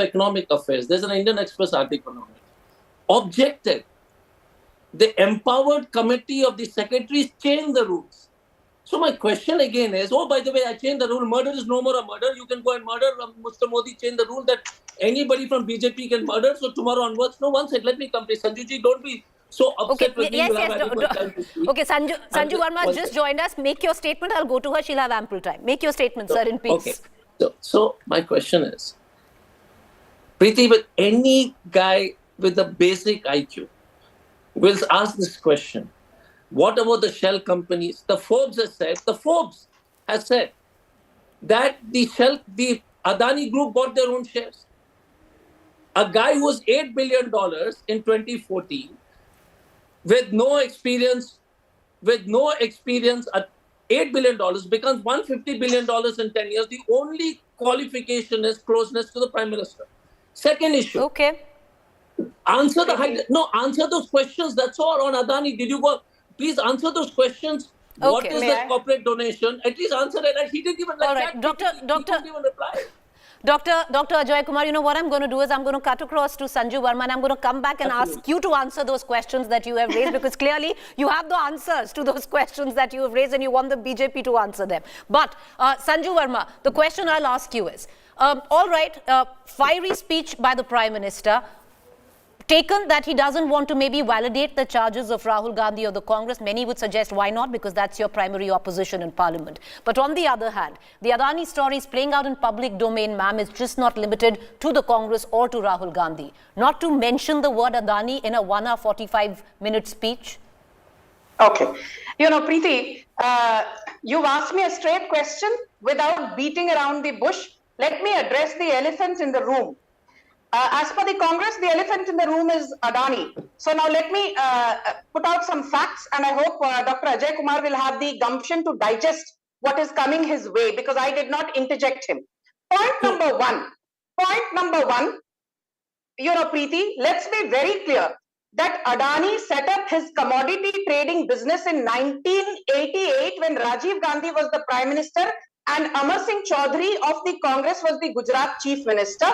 Economic Affairs, there's an Indian Express article on it, objected. The empowered committee of the secretaries changed the rules. So my question again is, oh, by the way, I changed the rule. Murder is no more a murder. You can go and murder. Mr. Modi changed the rule that anybody from BJP can murder. So tomorrow onwards, no, one second, let me complete. Sanjuji, don't be so upset with me. Yes. Okay, Sanju Verma just joined us. Make your statement. I'll go to her. She'll have ample time. Make your statement, sir, in peace. Okay. So my question is, Preeti, with any guy with a basic IQ will ask this question. What about the shell companies? The Forbes has said that the Adani group bought their own shares. A guy who was $8 billion in 2014 with no experience, $8 billion becomes $150 billion in 10 years. The only qualification is closeness to the Prime Minister. Second issue. Okay. Answer those questions. That's all on Adani. Did you go? Please answer those questions. Okay, what is the corporate donation? At least answer it. And he didn't even all right, Doctor, he didn't even reply. Dr. Ajay Kumar, you know what I'm going to do is I'm going to cut across to Sanju Verma and I'm going to come back and ask you to answer those questions that you have raised, because clearly you have the answers to those questions that you have raised and you want the BJP to answer them. But Sanju Verma, the question I'll ask you is, all right, fiery speech by the Prime Minister, taken that he doesn't want to maybe validate the charges of Rahul Gandhi or the Congress. Many would suggest why not, because that's your primary opposition in Parliament. But on the other hand, the Adani story is playing out in public domain, ma'am. It's just not limited to the Congress or to Rahul Gandhi. Not to mention the word Adani in a 1 hour 45-minute speech. Okay. You know, Preeti, you've asked me a straight question without beating around the bush. Let me address the elephant in the room. As per the Congress, the elephant in the room is Adani. So now let me put out some facts, and I hope Dr. Ajay Kumar will have the gumption to digest what is coming his way, because I did not interject him. Point number one, you know, Preeti, let's be very clear that Adani set up his commodity trading business in 1988 when Rajiv Gandhi was the Prime Minister and Amar Singh Choudhry of the Congress was the Gujarat Chief Minister.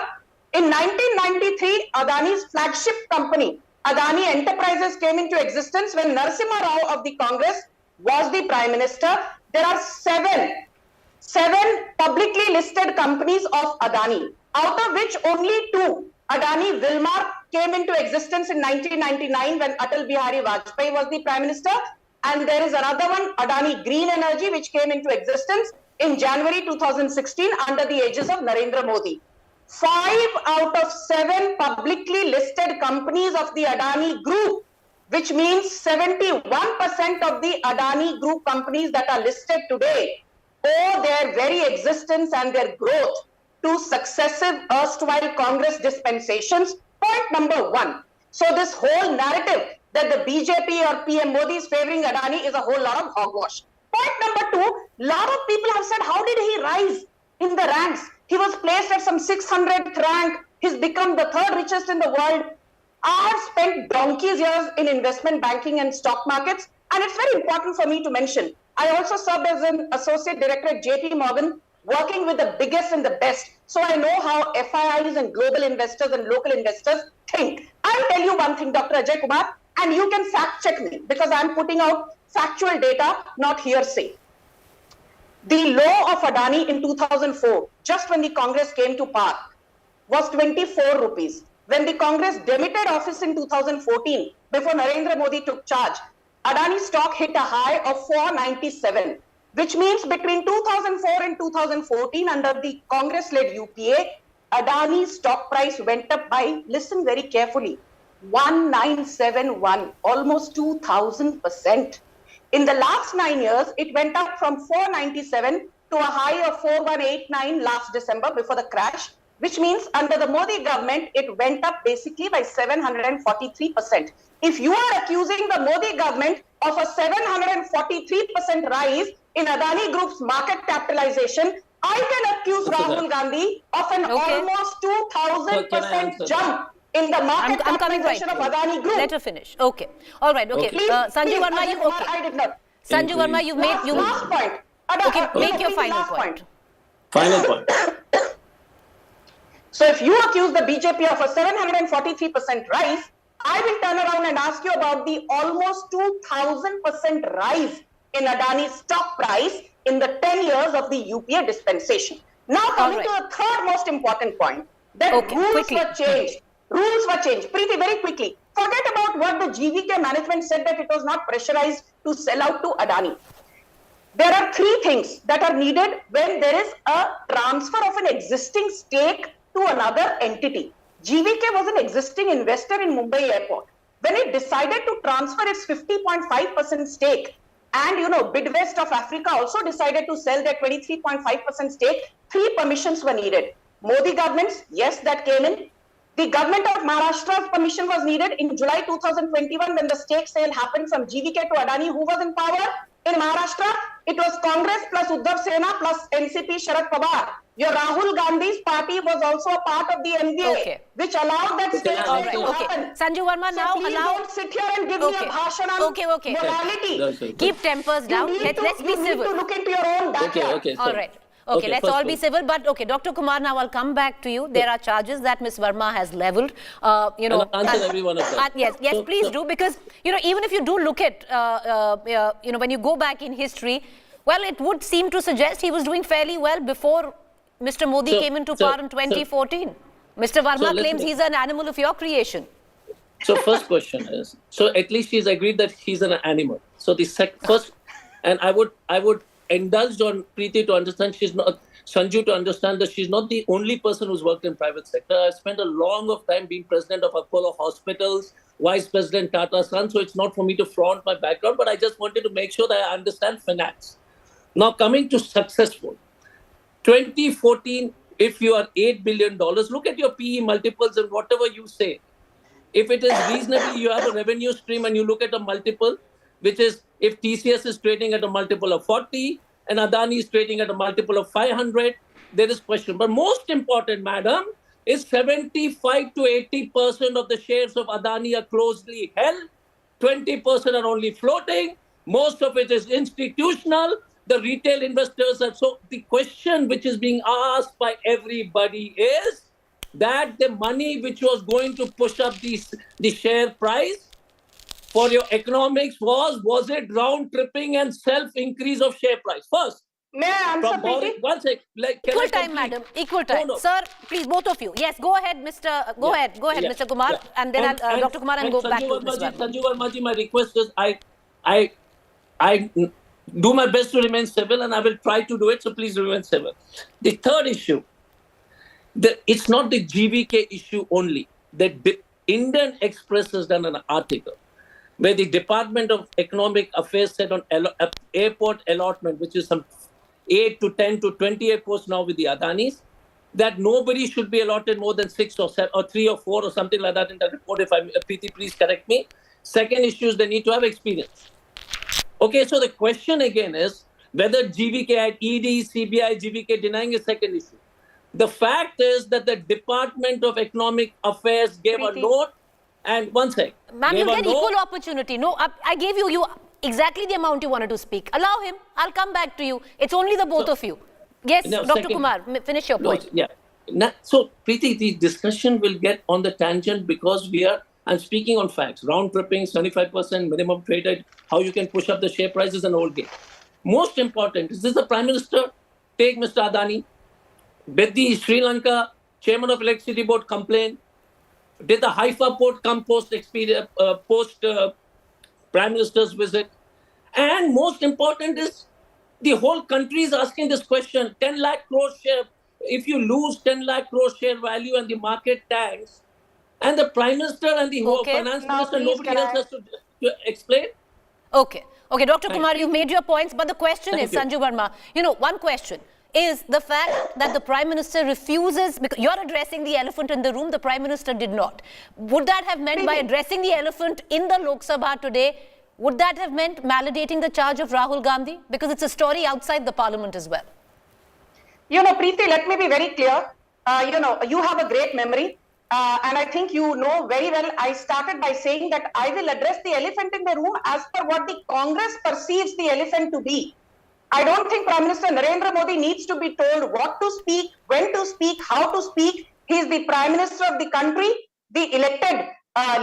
In 1993, Adani's flagship company, Adani Enterprises, came into existence when Narasimha Rao of the Congress was the Prime Minister. There are seven publicly listed companies of Adani, out of which only two, Adani Verma, came into existence in 1999 when Atal Bihari Vajpayee was the Prime Minister. And there is another one, Adani Green Energy, which came into existence in January 2016 under the aegis of Narendra Modi. 5 out of 7 publicly listed companies of the Adani Group, which means 71% of the Adani Group companies that are listed today, owe their very existence and their growth to successive erstwhile Congress dispensations. Point number one. So this whole narrative that the BJP or PM Modi is favoring Adani is a whole lot of hogwash. Point number two, lot of people have said, how did he rise in the ranks? He was placed at some 600th rank. He's become the 3rd richest in the world. I have spent donkey's years in investment banking and stock markets. And it's very important for me to mention, I also served as an associate director at JP Morgan, working with the biggest and the best. So I know how FIIs and global investors and local investors think. I'll tell you one thing, Dr. Ajay Kumar, and you can fact check me because I'm putting out factual data, not hearsay. The low of Adani in 2004, just when the Congress came to power, was 24 rupees. When the Congress demitted office in 2014, before Narendra Modi took charge, Adani stock hit a high of 497, which means between 2004 and 2014, under the Congress-led UPA, Adani's stock price went up by, listen very carefully, 1971, almost 2,000%. In the last 9 years, it went up from 497 to a high of 4189 last December before the crash, which means under the Modi government, it went up basically by 743%. If you are accusing the Modi government of a 743% rise in Adani Group's market capitalization, I can accuse Rahul Gandhi of an almost 2,000% jump in the market capitalization of Adani Group. Let her finish. Okay. All right. Okay. Sanju Verma, you okay? I did not. Sanju Verma, you made last point. Okay, make your final point. Final point. So if you accuse the BJP of a 743% rise, I will turn around and ask you about the almost 2000% rise in Adani's stock price in the 10 years of the UPA dispensation. Now coming to the third most important point, that rules were changed. Rules were changed. Preeti, very quickly, forget about what the GVK management said, that it was not pressurized to sell out to Adani. There are three things that are needed when there is a transfer of an existing stake to another entity. GVK was an existing investor in Mumbai airport. When it decided to transfer its 50.5% stake, and Bidwest of Africa also decided to sell their 23.5% stake, three permissions were needed. Modi government's, yes, that came in. The government of Maharashtra's permission was needed in July 2021 when the stake sale happened from GVK to Adani. Who was in power in Maharashtra? It was Congress plus Uddhav Sena plus NCP Sharad Pawar. Your Rahul Gandhi's party was also a part of the NDA, which allowed that stake sale to happen. Sanju Verma, now please don't sit here and give me a bhashan on morality. Keep tempers down. Let's be civil. You need to look into your own backyard. All right. Okay, let's all be civil. But okay, Dr. Kumar, now I'll come back to you. There are charges that Ms. Verma has leveled. I'll answer every one of them. Yes, please do, because even if you do look at when you go back in history, well, it would seem to suggest he was doing fairly well before Mr. Modi came into power in 2014. Mr. Verma claims he's an animal of your creation. So first question is, so at least she's agreed that he's an animal. So the first, and I would indulge on Preeti to understand Sanju to understand that she's not the only person who's worked in private sector. I spent a long of time being president of Apollo Hospitals, vice president Tata Sons, so it's not for me to flaunt my background, but I just wanted to make sure that I understand finance. Now coming to successful. 2014, if you are $8 billion, look at your PE multiples and whatever you say. If it is reasonable, you have a revenue stream and you look at a multiple, which is if TCS is trading at a multiple of 40 and Adani is trading at a multiple of 500, there is question. But most important, madam, is 75 to 80% of the shares of Adani are closely held. 20% are only floating. Most of it is institutional. The retail investors are. So the question which is being asked by everybody is that the money which was going to push up the share price for your economics was it round tripping and self-increase of share price? First. May I answer, Preeti? One sec. Equal time, madam. Equal time. No. Sir, please, both of you. Yes, go ahead, Mr. Go ahead, Mr. Kumar, and then Dr. Kumar, and go back to Ms. Verma. Sanju Verma, my request is I do my best to remain civil, and I will try to do it. So please remain civil. The third issue, it's not the GVK issue only. The Indian Express has done an article where the Department of Economic Affairs said on airport allotment, which is some 8 to 10 to 20 airports now with the Adanis, that nobody should be allotted more than 6 or 7 or 3 or 4 or something like that in the report. If Preeti, please correct me. Second issue is they need to have experience. Okay, so the question again is whether GVK had ED, CBI, GVK denying is second issue. The fact is that the Department of Economic Affairs gave a note. And one sec. Ma'am, you get equal opportunity. No, I gave you exactly the amount you wanted to speak. Allow him. I'll come back to you. It's only the both of you. Yes, Dr. Kumar, finish your point. So, Preeti, the discussion will get on the tangent because I'm speaking on facts. Round tripping, 75% minimum trade rate, how you can push up the share price is an old game. Most important, is this the Prime Minister? Take Mr. Adani. Did the Sri Lanka Chairman of Electricity Board complain? Did the Haifa port come post Prime Minister's visit? And most important is the whole country is asking this question, 10 lakh crore share. If you lose 10 lakh crore share value and the market tanks, and the Prime Minister and the Finance Minister, nobody else has to explain? Okay, Dr. Kumar, you've made your points, but the question is, Sanju Verma, one question is the fact that the Prime Minister refuses, because you're addressing the elephant in the room, the Prime Minister did not. Would that have meant by addressing the elephant in the Lok Sabha today, would that have meant validating the charge of Rahul Gandhi? Because it's a story outside the parliament as well. Preeti, let me be very clear. You have a great memory. And I think you know very well, I started by saying that I will address the elephant in the room as per what the Congress perceives the elephant to be. I don't think Prime Minister Narendra Modi needs to be told what to speak, when to speak, how to speak. He is the Prime Minister of the country, the elected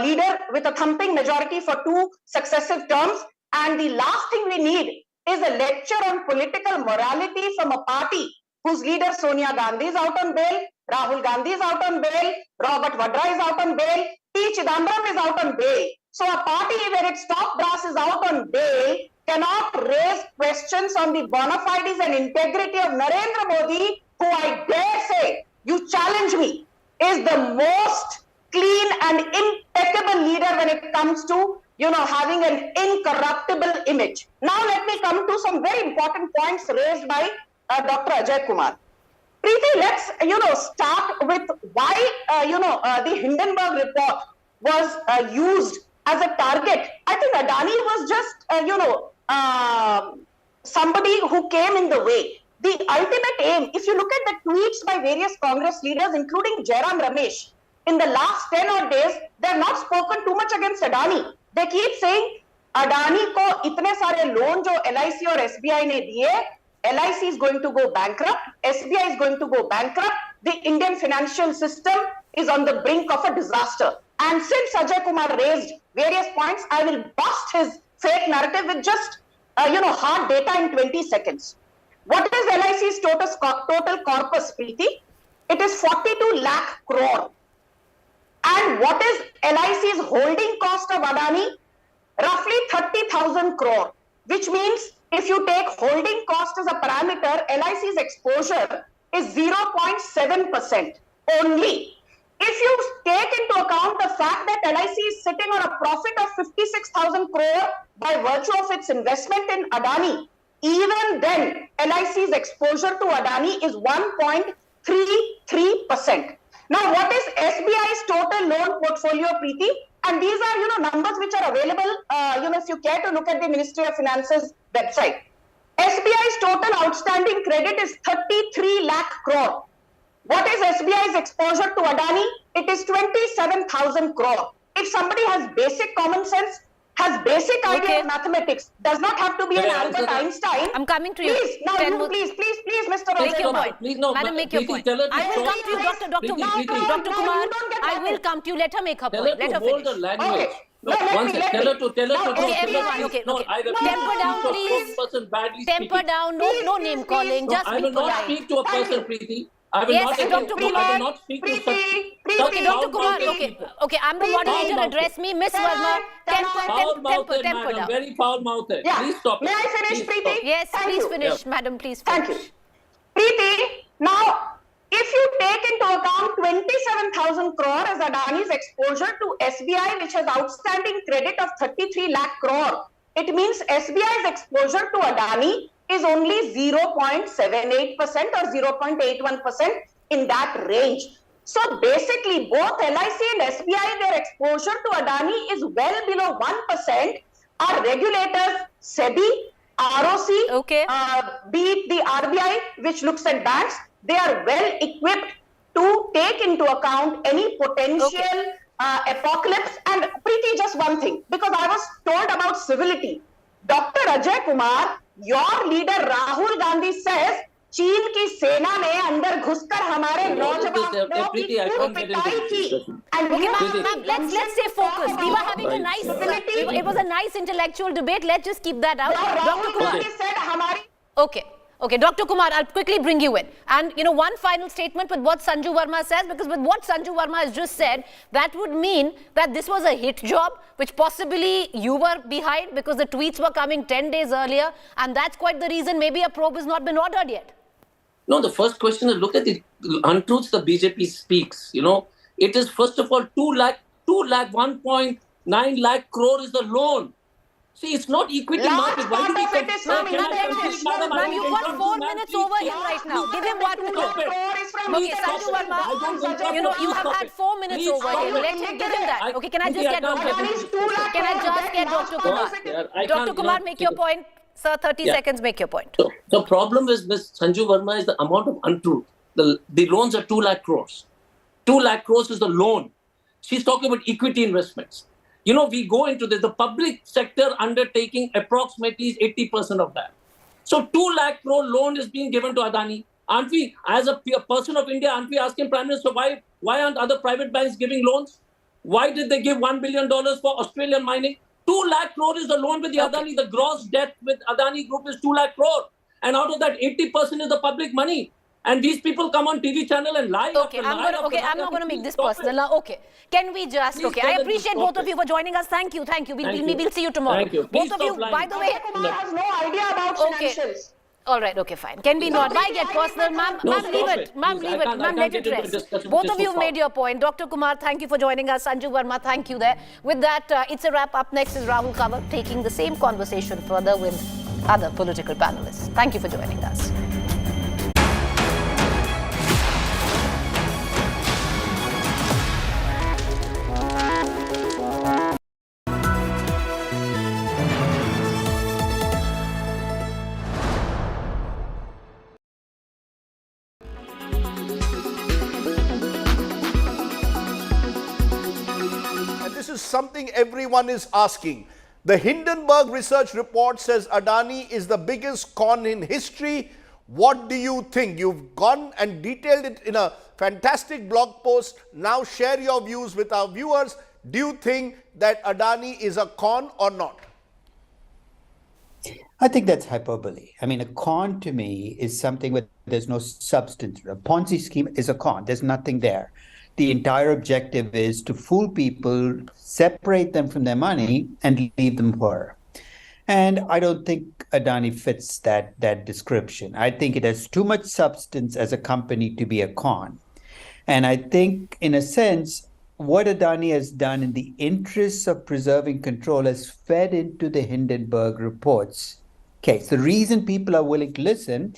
leader with a thumping majority for 2 successive terms. And the last thing we need is a lecture on political morality from a party whose leader Sonia Gandhi is out on bail, Rahul Gandhi is out on bail, Robert Vadra is out on bail, P. Chidambaram is out on bail. So a party where its top brass is out on bail cannot raise questions on the bona fides and integrity of Narendra Modi, who I dare say, you challenge me, is the most clean and impeccable leader when it comes to, having an incorruptible image. Now let me come to some very important points raised by Dr. Ajay Kumar. Preeti, let's, start with why, the Hindenburg report was used as a target. I think Adani was just, somebody who came in the way. The ultimate aim, if you look at the tweets by various Congress leaders, including Jairam Ramesh, in the last 10 odd days, they have not spoken too much against Adani. They keep saying, Adani ko itne sare loan jo LIC or SBI ne diye, LIC is going to go bankrupt, SBI is going to go bankrupt, the Indian financial system is on the brink of a disaster. And since Ajay Kumar raised various points, I will bust his fake narrative with just, hard data in 20 seconds. What is LIC's total corpus, Preeti? It is 42 lakh crore. And what is LIC's holding cost of Adani? Roughly 30,000 crore, which means if you take holding cost as a parameter, LIC's exposure is 0.7% only. If you take into account the fact that LIC is sitting on a profit of 56,000 crore by virtue of its investment in Adani, even then LIC's exposure to Adani is 1.33%. Now, what is SBI's total loan portfolio, Preeti? And these are, numbers which are available, if you care to look at the Ministry of Finance's website. SBI's total outstanding credit is 33 lakh crore. What is SBI's exposure to Adani? It is 27,000 crore. If somebody has basic common sense, has basic idea of mathematics, does not have to be an Albert Einstein. I'm coming to you. Please, now please, Mr. Make your Kumar. point. Please, no, Madam, make your point. I will come to you, Dr. Kumar. I will come to you. Let her make her point. Let her finish. The language. Okay. No, one second. Tell her to. Okay, everyone. Okay. Temper down, please. Temper down. No name calling. Just I will not speak to a person, Preeti. I will not. Dr. Kumar. I will not speak to such. Okay, Dr. Kumar. Okay. I'm the moderator. Address me, Miss Verma. Temper down. Very foul-mouthed. Yeah. Please stop. May I finish, Preeti? Yes, please finish, madam. Please finish. Thank you. Preeti, now, if you take into account 27,000 crore as Adani's exposure to SBI, which has outstanding credit of 33 lakh crore, it means SBI's exposure to Adani is only 0.78% or 0.81% in that range. So basically, both LIC and SBI, their exposure to Adani is well below 1%. Our regulators, SEBI, ROC, be it the RBI, which looks at banks, they are well equipped to take into account any potential apocalypse. And Preeti, just one thing, because I was told about civility. Dr. Ajay Kumar, your leader Rahul Gandhi says, चीन की सेना ने अंदर घुसकर हमारे नौजवानों की पिटाई की. And let's stay focused. We were having a nice, it was a nice intellectual debate. Let's just keep that out. Dr. Kumar said हमारी. Okay, Dr. Kumar, I'll quickly bring you in. And, one final statement with what Sanju Verma says, because with what Sanju Verma has just said, that would mean that this was a hit job, which possibly you were behind because the tweets were coming 10 days earlier. And that's quite the reason maybe a probe has not been ordered yet. No, the first question is look at the untruths the BJP speaks. It is, first of all, 1.9 lakh crore is the loan. See, it's not equity market. Why do we Ma'am, you've got 4 minutes over him right now. Give him 1 minute. Okay, Sanju Verma, you have had 4 minutes over him. Let him give him that. Okay, can I just get Dr. Kumar? Dr. Kumar, make your point. Sir, 30 seconds, make your point. So, the problem with Ms. Sanju Verma is the amount of untruth. The loans are 2 lakh crores. 2 lakh crores is the loan. She's talking about equity investments. We go into this, the public sector undertaking approximately is 80% of that. So 2 lakh crore loan is being given to Adani. Aren't we, as a person of India, aren't we asking Prime Minister why aren't other private banks giving loans? Why did they give $1 billion for Australian mining? 2 lakh crore is the loan with the Adani. The gross debt with Adani Group is 2 lakh crore. And out of that, 80% is the public money. And these people come on TV channel and lie. I'm not going to make this personal. Okay. Can we just... Okay, I appreciate both of you for joining us. Thank you. We'll see you tomorrow. Thank you. Both of you, by the way... Kumar has no idea about financials. All right, okay, fine. Can we not? Why get personal? Ma'am, leave it. Ma'am, leave it. Ma'am, let it rest. Both of you made your point. Dr. Kumar, thank you for joining us. Sanju Verma, thank you there. With that, it's a wrap. Up next is Rahul Kanwar taking the same conversation further with other political panelists. Thank you for joining us. This is something everyone is asking. The Hindenburg research report says Adani is the biggest con in history. What do you think? You've gone and detailed it in a fantastic blog post. Now share your views with our viewers. Do you think that Adani is a con or not? I think that's hyperbole. I mean, a con to me is something where there's no substance. A Ponzi scheme is a con. There's nothing there. The entire objective is to fool people, separate them from their money, and leave them poor. And I don't think Adani fits that description. I think it has too much substance as a company to be a con. And I think, in a sense, what Adani has done in the interests of preserving control has fed into the Hindenburg reports. Okay, so the reason people are willing to listen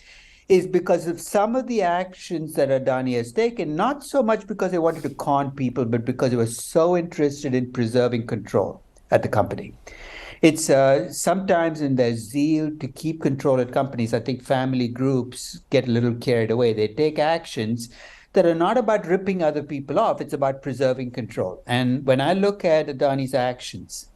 is because of some of the actions that Adani has taken, not so much because they wanted to con people, but because they were so interested in preserving control at the company. It's sometimes in their zeal to keep control at companies, I think family groups get a little carried away. They take actions that are not about ripping other people off. It's about preserving control. And when I look at Adani's actions,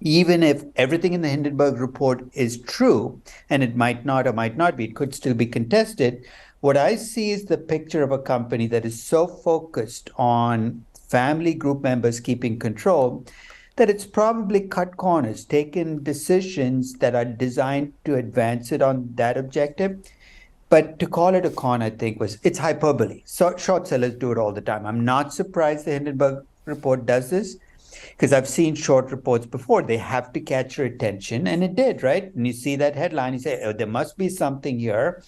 even if everything in the Hindenburg report is true, and it might not or might not be, it could still be contested, what I see is the picture of a company that is so focused on family group members keeping control that it's probably cut corners, taken decisions that are designed to advance it on that objective. But to call it a con, I think, it's hyperbole. So short sellers do it all the time. I'm not surprised the Hindenburg report does this, because I've seen short reports before. They have to catch your attention, and it did, right? And you see that headline, you say, oh, there must be something here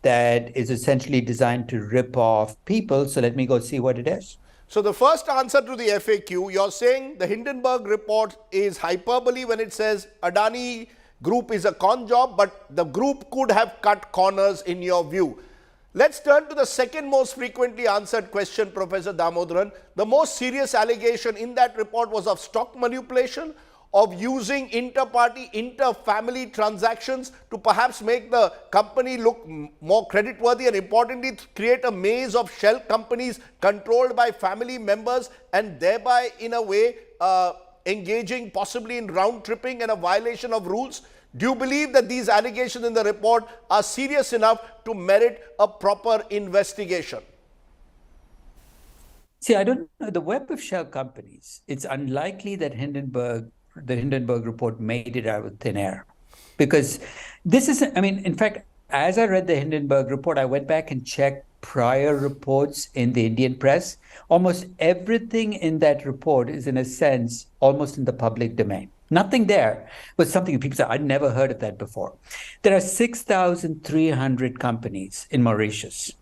that is essentially designed to rip off people, so let me go see what it is. So the first answer to the FAQ, you're saying the Hindenburg report is hyperbole when it says Adani Group is a con job, but the group could have cut corners in your view. Let's turn to the second most frequently answered question, Professor Damodaran. The most serious allegation in that report was of stock manipulation, of using inter-party, inter-family transactions to perhaps make the company look more creditworthy, and importantly, create a maze of shell companies controlled by family members, and thereby, in a way, engaging possibly in round-tripping and a violation of rules. Do you believe that these allegations in the report are serious enough to merit a proper investigation? See, I don't know. The web of shell companies, it's unlikely that the Hindenburg report made it out of thin air. Because this is, I mean, in fact, as I read the Hindenburg report, I went back and checked prior reports in the Indian press. Almost everything in that report is, in a sense, almost in the public domain. Nothing there was something that people say, I'd never heard of that before. There are 6,300 companies in Mauritius.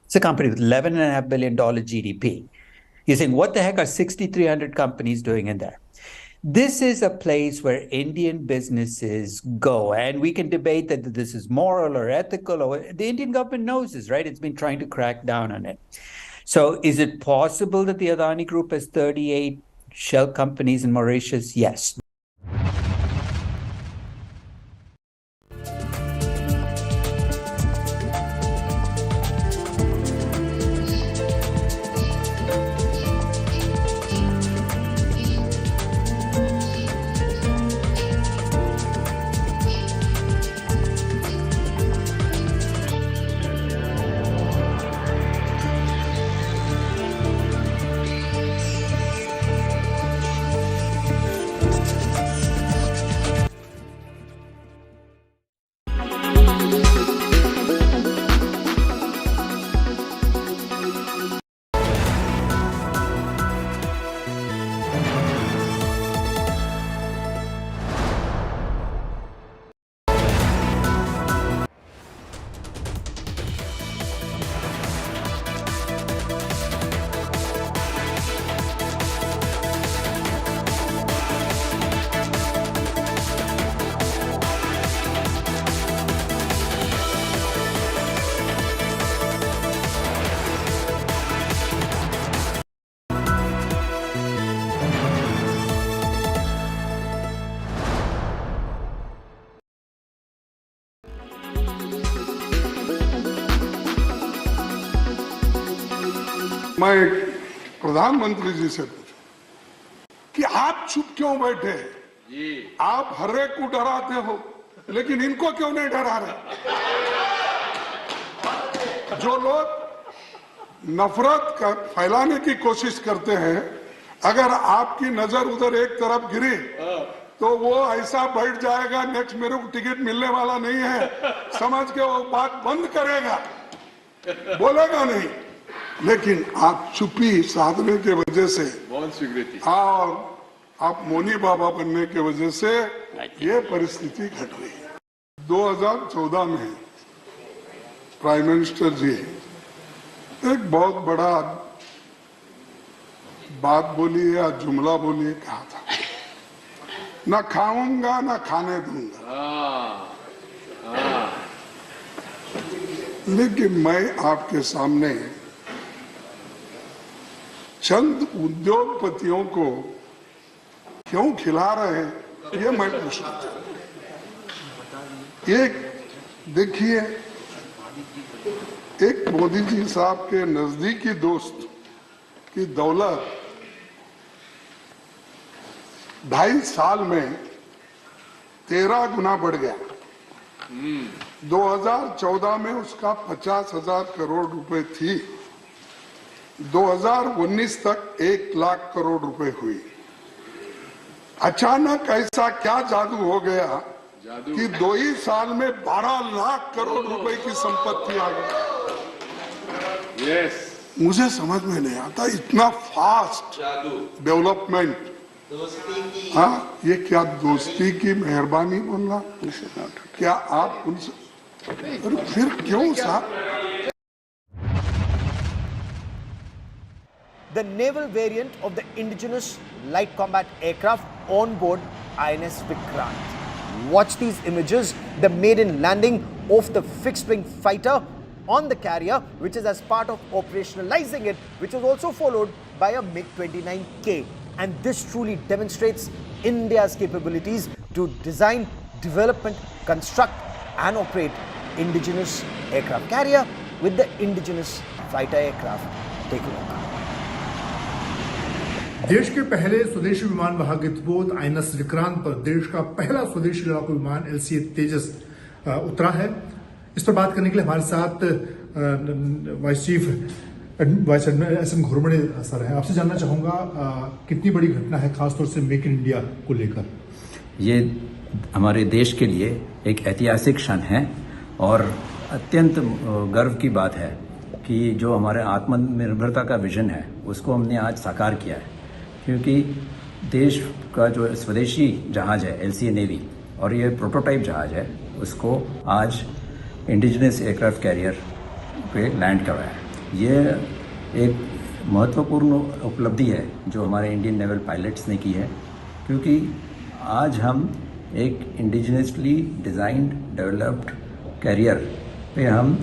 It's a company with $11.5 billion GDP. You're saying, what the heck are 6,300 companies doing in there? This is a place where Indian businesses go, and we can debate that this is moral or ethical, or the Indian government knows this, right? It's been trying to crack down on it. So is it possible that the Adani Group has 38 shell companies in Mauritius? Yes. मैं प्रधानमंत्री जी से पूछूं कि आप चुप क्यों बैठे? आप हर एक को डराते हो, लेकिन इनको क्यों नहीं डरा रहे? जो लोग नफरत फैलाने की कोशिश करते हैं, अगर आपकी नजर उधर एक तरफ गिरी तो वो ऐसा बैठ जाएगा, नेक्स्ट मेरे को टिकट मिलने वाला नहीं है समझ के वो बात बंद करेगा, बोलेगा नहीं। लेकिन आप चुप्पी साधने के वजह से और आप मौनी बाबा बनने के वजह से ये परिस्थिति घट रही है। 2014 में प्राइम मिनिस्टर जी एक बहुत बड़ा बात बोली है या जुमला बोली है, कहा था ना खाऊंगा ना खाने दूंगा। लेकिन मैं आपके सामने चंद उद्योगपतियों को क्यों खिला रहे हैं ये मैं पूछना चाहता हूं। एक देखिए, एक मोदी जी साहब के नजदीकी दोस्त की दौलत 2.5 साल में 13 गुना बढ़ गया। 2014 में उसका 50,000 करोड़ रुपए थी, 2019 तक 1 लाख करोड़ रुपए हुई। अचानक ऐसा क्या जादू हो गया कि 2 ही साल में 12 लाख करोड़ रुपए की संपत्ति आ गई। मुझे समझ में नहीं आता, इतना फास्ट डेवलपमेंट। हाँ, ये क्या दोस्ती की मेहरबानी बोल रहा? क्या आप उनसे फिर क्यों साहब? The naval variant of the indigenous light combat aircraft on board INS Vikrant. Watch these images, the maiden landing of the fixed-wing fighter on the carrier, which is as part of operationalizing it, which was also followed by a MiG-29K. And this truly demonstrates India's capabilities to design, development, construct and operate indigenous aircraft carrier with the indigenous fighter aircraft. Take a look. देश के पहले स्वदेशी विमान वाहक युद्धपोत INS Vikrant पर देश का पहला स्वदेशी लड़ाकू विमान एलसीए तेजस उतरा है। इस पर बात करने के लिए हमारे साथ वाइस एडमिरल एसएम घोरमड़े सर हैं। आपसे जानना चाहूंगा कितनी बड़ी घटना है खासतौर से मेक इन इंडिया को लेकर? ये हमारे देश के लिए एक ऐतिहासिक क्षण है और अत्यंत गर्व की बात है कि जो हमारे आत्मनिर्भरता का विजन है उसको हमने आज साकार किया है, क्योंकि देश का जो स्वदेशी जहाज है एलसीए नेवी और ये प्रोटोटाइप जहाज है उसको आज इंडिजिनस एयरक्राफ्ट कैरियर पे लैंड करवाया है। ये एक महत्वपूर्ण उपलब्धि है जो हमारे इंडियन नेवल पायलट्स ने की है, क्योंकि आज हम एक इंडिजिनसली डिज़ाइंड डेवलप्ड कैरियर पे हम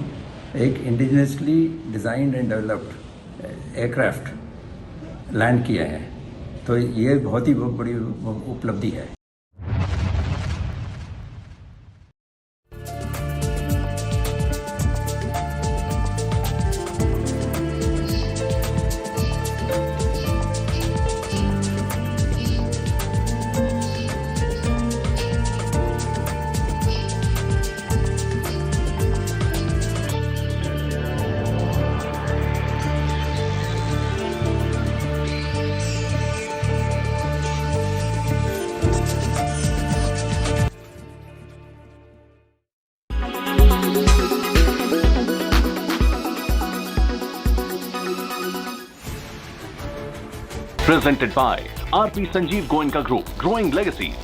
एक indigenously designed and developed aircraft land किया है। तो ये बहुत ही बड़ी उपलब्धि है। Presented by RP Sanjeev Goenka Group, Growing Legacies.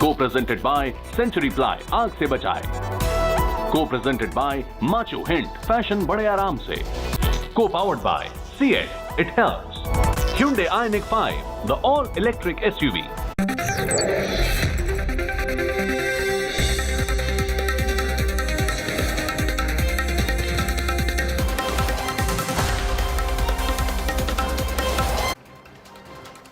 Co-presented by Century Ply, आग से बचाए. Co-presented by Macho Hint, fashion बड़े आराम से. Co-powered by CH, it helps. Hyundai Ioniq 5, the all-electric SUV.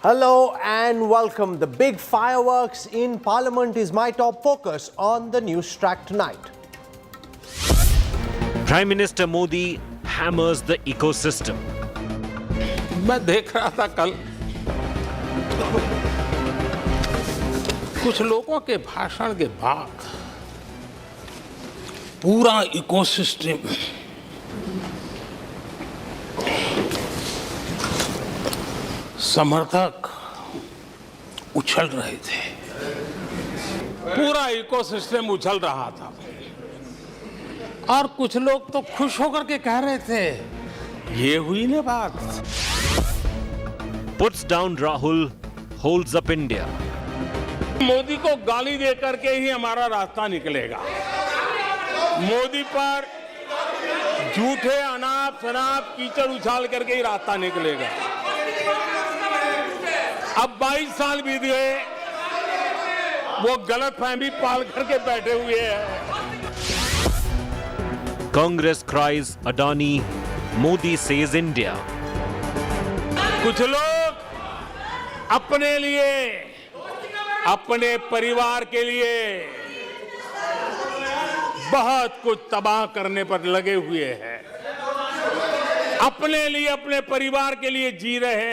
Hello and welcome. The big fireworks in Parliament is my top focus on the news track tonight. Prime Minister Modi hammers the ecosystem. मैं देख रहा था कल कुछ लोगों के भाषण के बाद पूरा इकोसिस्टम समर्थक उछल रहे थे, पूरा इकोसिस्टम उछल रहा था और कुछ लोग तो खुश होकर के कह रहे थे ये हुई ना बात। Puts down Rahul, holds up India. Modi को गाली दे करके ही हमारा रास्ता निकलेगा। मोदी पर झूठे अनाप शनाप कीचड़ उछाल करके ही रास्ता निकलेगा। अब 22 साल बीत गए, वो गलतफहमी पाल करके बैठे हुए हैं। Congress cries Adani, Modi says India. कुछ लोग अपने लिए, अपने परिवार के लिए बहुत कुछ तबाह करने पर लगे हुए हैं, अपने लिए, अपने परिवार के लिए जी रहे हैं।